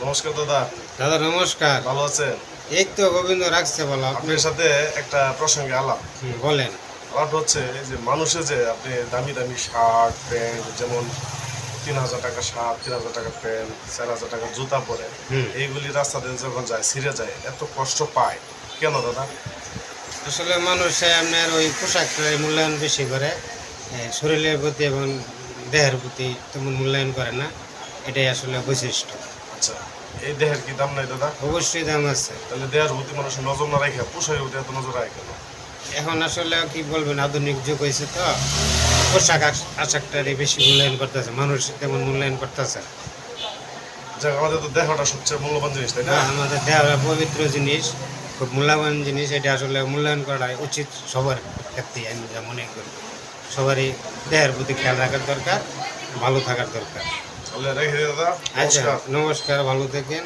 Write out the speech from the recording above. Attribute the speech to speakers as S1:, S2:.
S1: নমস্কার দাদা।
S2: দাদা নমস্কার।
S1: ভালো আছেন?
S2: এই তো গোবিন্দ রাখছে ভালো।
S1: আপনার সাথে একটা প্রসঙ্গে আলাপ।
S2: বলেন।
S1: আলাপটা হচ্ছে যে মানুষে যে আপনি দামি দামি শার্ট প্যান্ট, যেমন 3,000 টাকা শার্ট, 3,000 টাকা প্যান্ট, 4,000 টাকা জুতা পরে এইগুলি রাস্তাতে যখন যায় ছিঁড়ে যায়, এত কষ্ট পায় কেন দাদা?
S2: আসলে মানুষে আপনার ওই পোশাকটার মূল্যায়ন বেশি করে, শরীরের প্রতি এবং দেহের প্রতি তেমন মূল্যায়ন করে না। এটাই আসলে বৈশিষ্ট্য।
S1: আচ্ছা, এই দেহের কি দাম নাই দাদা?
S2: অবশ্যই দাম আছে।
S1: তাহলে দেহের প্রতি মানুষের নজর না রাখে পোশাকের প্রতি এত নজর রাখে কেন?
S2: এখন আসলে কি বলবেন, আধুনিক যুগ হয়েছে তো পোশাক আশাকটারই বেশি মূল্যায়ন করতেছে, মানুষ তেমন মূল্যায়ন করতেছে।
S1: যাক, আমাদের তো দেহটা সবচেয়ে মূল্যবান জিনিস, তাই না?
S2: আমাদের দেহ পবিত্র জিনিস, খুব মূল্যবান জিনিস। এটা আসলে মূল্যায়ন করা উচিত সবার ক্ষেত্রে। আমি যা মনে করি, সবারই দেহের প্রতি খেয়াল রাখার দরকার, ভালো থাকার দরকার।
S1: তাহলে রেখে দিই দাদা।
S2: আচ্ছা,
S1: নমস্কার।
S2: নমস্কার, ভালো থাকেন।